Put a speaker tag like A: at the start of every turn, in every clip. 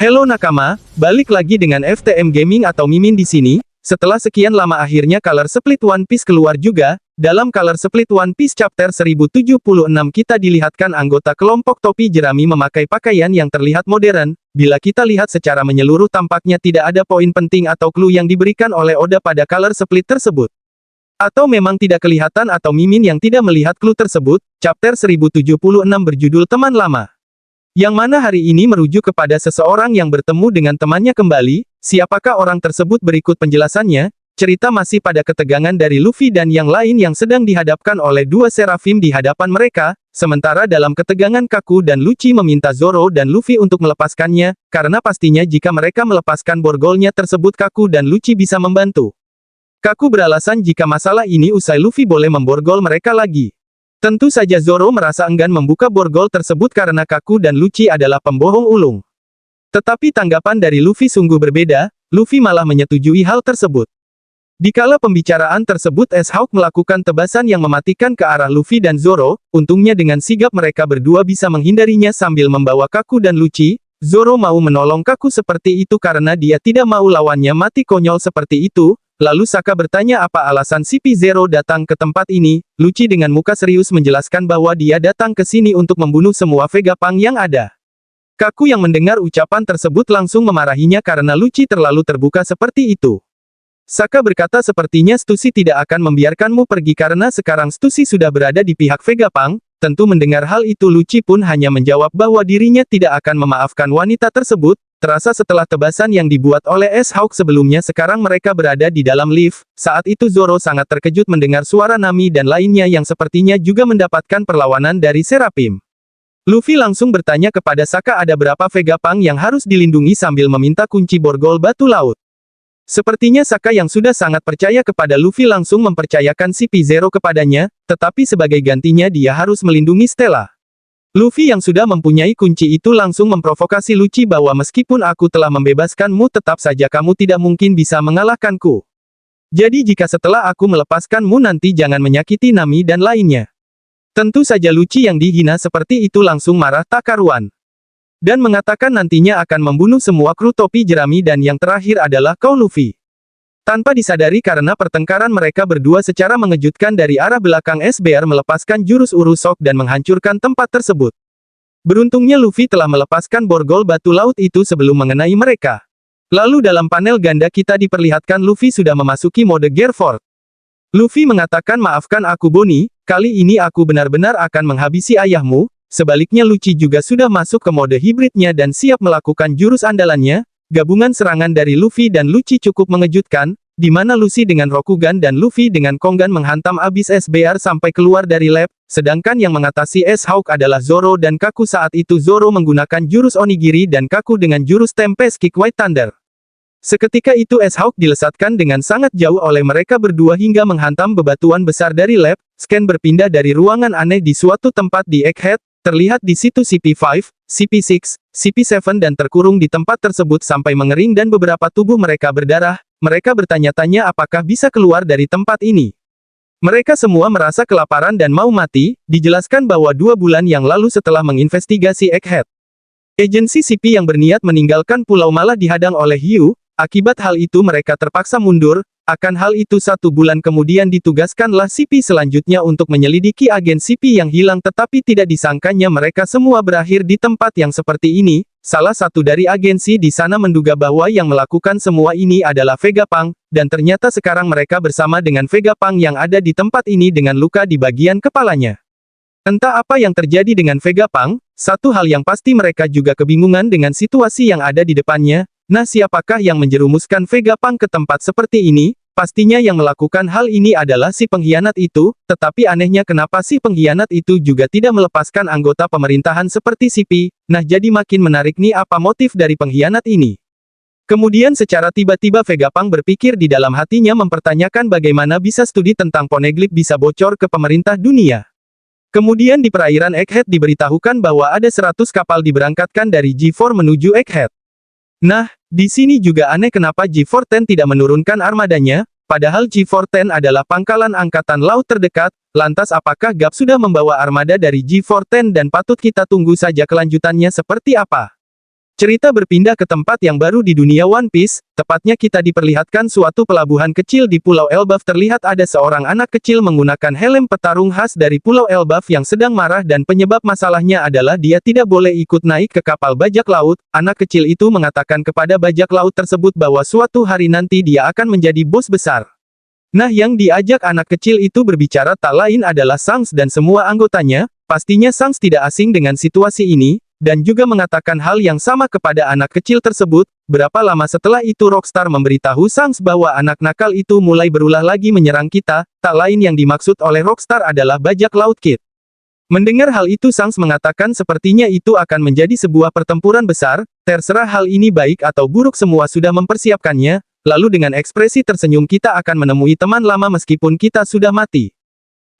A: Hello nakama, balik lagi dengan FTM Gaming atau Mimin di sini. Setelah sekian lama akhirnya Color Split One Piece keluar juga. Dalam Color Split One Piece Chapter 1076 kita dilihatkan anggota kelompok topi jerami memakai pakaian yang terlihat modern. Bila kita lihat secara menyeluruh tampaknya tidak ada poin penting atau clue yang diberikan oleh Oda pada Color Split tersebut. Atau memang tidak kelihatan atau Mimin yang tidak melihat clue tersebut. Chapter 1076 berjudul Teman Lama. Yang mana hari ini merujuk kepada seseorang yang bertemu dengan temannya kembali. Siapakah orang tersebut berikut penjelasannya? Cerita masih pada ketegangan dari Luffy dan yang lain yang sedang dihadapkan oleh dua Seraphim di hadapan mereka, sementara dalam ketegangan Kaku dan Lucci meminta Zoro dan Luffy untuk melepaskannya, karena pastinya jika mereka melepaskan borgolnya tersebut Kaku dan Lucci bisa membantu. Kaku beralasan jika masalah ini usai Luffy boleh memborgol mereka lagi. Tentu saja Zoro merasa enggan membuka borgol tersebut karena Kaku dan Lucci adalah pembohong ulung. Tetapi tanggapan dari Luffy sungguh berbeda, Luffy malah menyetujui hal tersebut. Dikala pembicaraan tersebut S-Hawk melakukan tebasan yang mematikan ke arah Luffy dan Zoro, untungnya dengan sigap mereka berdua bisa menghindarinya sambil membawa Kaku dan Lucci. Zoro mau menolong Kaku seperti itu karena dia tidak mau lawannya mati konyol seperti itu. Lalu Saka bertanya apa alasan CP0 datang ke tempat ini. Lucci dengan muka serius menjelaskan bahwa dia datang ke sini untuk membunuh semua Vegapunk yang ada. Kaku yang mendengar ucapan tersebut langsung memarahinya karena Lucci terlalu terbuka seperti itu. Saka berkata sepertinya Stussy tidak akan membiarkanmu pergi karena sekarang Stussy sudah berada di pihak Vegapunk. Tentu mendengar hal itu Lucci pun hanya menjawab bahwa dirinya tidak akan memaafkan wanita tersebut. Terasa setelah tebasan yang dibuat oleh S-Hawk sebelumnya sekarang mereka berada di dalam lift. Saat itu Zoro sangat terkejut mendengar suara Nami dan lainnya yang sepertinya juga mendapatkan perlawanan dari Seraphim. Luffy langsung bertanya kepada Saka ada berapa Vegapunk yang harus dilindungi sambil meminta kunci borgol batu laut. Sepertinya Saka yang sudah sangat percaya kepada Luffy langsung mempercayakan CP0 kepadanya, tetapi sebagai gantinya dia harus melindungi Stella. Luffy yang sudah mempunyai kunci itu langsung memprovokasi Lucci bahwa meskipun aku telah membebaskanmu tetap saja kamu tidak mungkin bisa mengalahkanku. Jadi jika setelah aku melepaskanmu nanti jangan menyakiti Nami dan lainnya. Tentu saja Lucci yang dihina seperti itu langsung marah tak karuan. Dan mengatakan nantinya akan membunuh semua kru topi jerami dan yang terakhir adalah kau Luffy. Tanpa disadari karena pertengkaran mereka berdua secara mengejutkan dari arah belakang SBR melepaskan jurus Urusok dan menghancurkan tempat tersebut. Beruntungnya Luffy telah melepaskan borgol batu laut itu sebelum mengenai mereka. Lalu dalam panel ganda kita diperlihatkan Luffy sudah memasuki mode Gear 4. Luffy mengatakan maafkan aku Bonnie, kali ini aku benar-benar akan menghabisi ayahmu. Sebaliknya Lucci juga sudah masuk ke mode hibridnya dan siap melakukan jurus andalannya. Gabungan serangan dari Luffy dan Lucci cukup mengejutkan, di mana Luffy dengan Rokugan dan Luffy dengan Kongan menghantam abis SBR sampai keluar dari lab, sedangkan yang mengatasi S-Hawk adalah Zoro dan Kaku saat itu Zoro menggunakan jurus Onigiri dan Kaku dengan jurus Tempest Kick White Thunder. Seketika itu S-Hawk dilesatkan dengan sangat jauh oleh mereka berdua hingga menghantam bebatuan besar dari lab, Scan berpindah dari ruangan aneh di suatu tempat di Egghead. Terlihat di situ CP5, CP6, CP7 dan terkurung di tempat tersebut sampai mengering dan beberapa tubuh mereka berdarah. Mereka bertanya-tanya apakah bisa keluar dari tempat ini. Mereka semua merasa kelaparan dan mau mati, dijelaskan bahwa 2 bulan yang lalu setelah menginvestigasi Egghead. Agensi CP yang berniat meninggalkan pulau malah dihadang oleh Hugh. Akibat hal itu mereka terpaksa mundur. Akan hal itu 1 bulan kemudian ditugaskanlah CP selanjutnya untuk menyelidiki agen CP yang hilang tetapi tidak disangkanya mereka semua berakhir di tempat yang seperti ini. Salah satu dari agensi di sana menduga bahwa yang melakukan semua ini adalah Vegapunk, dan ternyata sekarang mereka bersama dengan Vegapunk yang ada di tempat ini dengan luka di bagian kepalanya. Entah apa yang terjadi dengan Vegapunk, satu hal yang pasti mereka juga kebingungan dengan situasi yang ada di depannya. Nah siapakah yang menjerumuskan Vegapunk ke tempat seperti ini? Pastinya yang melakukan hal ini adalah si pengkhianat itu, tetapi anehnya kenapa si pengkhianat itu juga tidak melepaskan anggota pemerintahan seperti CP, nah jadi makin menarik nih apa motif dari pengkhianat ini. Kemudian secara tiba-tiba Vegapunk berpikir di dalam hatinya mempertanyakan bagaimana bisa studi tentang Poneglyph bisa bocor ke pemerintah dunia. Kemudian di perairan Egghead diberitahukan bahwa ada 100 kapal diberangkatkan dari G4 menuju Egghead. Nah, di sini juga aneh kenapa G410 tidak menurunkan armadanya, padahal G410 adalah pangkalan angkatan laut terdekat, lantas apakah Garp sudah membawa armada dari G410 dan patut kita tunggu saja kelanjutannya seperti apa? Cerita berpindah ke tempat yang baru di dunia One Piece, tepatnya kita diperlihatkan suatu pelabuhan kecil di Pulau Elbaf. Terlihat ada seorang anak kecil menggunakan helm petarung khas dari Pulau Elbaf yang sedang marah dan penyebab masalahnya adalah dia tidak boleh ikut naik ke kapal bajak laut. Anak kecil itu mengatakan kepada bajak laut tersebut bahwa suatu hari nanti dia akan menjadi bos besar. Nah, yang diajak anak kecil itu berbicara tak lain adalah Shanks dan semua anggotanya. Pastinya Shanks tidak asing dengan situasi ini, dan juga mengatakan hal yang sama kepada anak kecil tersebut. Berapa lama setelah itu Rockstar memberitahu Shanks bahwa anak nakal itu mulai berulah lagi menyerang kita, tak lain yang dimaksud oleh Rockstar adalah bajak laut Kid. Mendengar hal itu Shanks mengatakan sepertinya itu akan menjadi sebuah pertempuran besar, terserah hal ini baik atau buruk semua sudah mempersiapkannya, lalu dengan ekspresi tersenyum kita akan menemui teman lama meskipun kita sudah mati.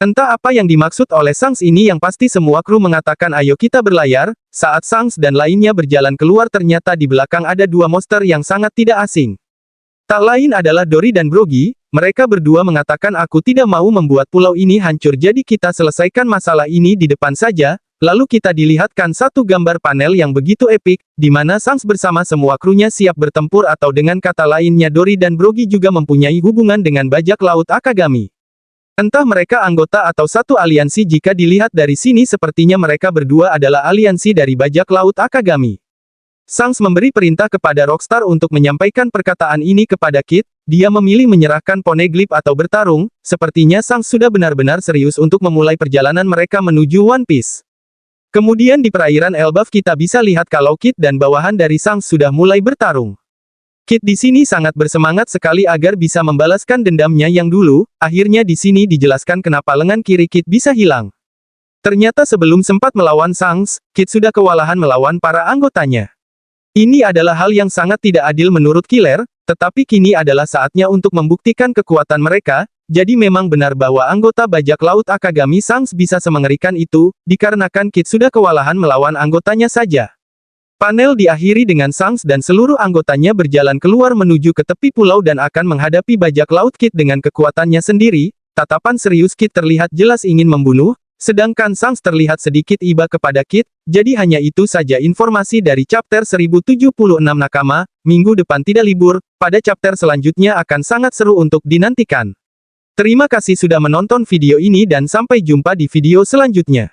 A: Entah apa yang dimaksud oleh Shanks ini, yang pasti semua kru mengatakan ayo kita berlayar. Saat Shanks dan lainnya berjalan keluar ternyata di belakang ada dua monster yang sangat tidak asing. Tak lain adalah Dory dan Brogy. Mereka berdua mengatakan aku tidak mau membuat pulau ini hancur, jadi kita selesaikan masalah ini di depan saja. Lalu kita dilihatkan satu gambar panel yang begitu epik, di mana Shanks bersama semua krunya siap bertempur, atau dengan kata lainnya Dory dan Brogy juga mempunyai hubungan dengan bajak laut Akagami. Entah mereka anggota atau satu aliansi. Jika dilihat dari sini sepertinya mereka berdua adalah aliansi dari bajak laut Akagami. Shanks memberi perintah kepada Rockstar untuk menyampaikan perkataan ini kepada Kid. Dia memilih menyerahkan Poneglyph atau bertarung. Sepertinya Shanks sudah benar-benar serius untuk memulai perjalanan mereka menuju One Piece. Kemudian di perairan Elbaf kita bisa lihat kalau Kid dan bawahan dari Shanks sudah mulai bertarung. Kid di sini sangat bersemangat sekali agar bisa membalaskan dendamnya yang dulu. Akhirnya di sini dijelaskan kenapa lengan kiri Kid bisa hilang. Ternyata sebelum sempat melawan Shanks, Kid sudah kewalahan melawan para anggotanya. Ini adalah hal yang sangat tidak adil menurut Killer, tetapi kini adalah saatnya untuk membuktikan kekuatan mereka. Jadi memang benar bahwa anggota bajak laut Akagami Shanks bisa semengerikan itu, dikarenakan Kid sudah kewalahan melawan anggotanya saja. Panel diakhiri dengan Shanks dan seluruh anggotanya berjalan keluar menuju ke tepi pulau dan akan menghadapi bajak laut Kid dengan kekuatannya sendiri. Tatapan serius Kid terlihat jelas ingin membunuh, sedangkan Shanks terlihat sedikit iba kepada Kid. Jadi hanya itu saja informasi dari chapter 1076 Nakama. Minggu depan tidak libur, pada chapter selanjutnya akan sangat seru untuk dinantikan. Terima kasih sudah menonton video ini dan sampai jumpa di video selanjutnya.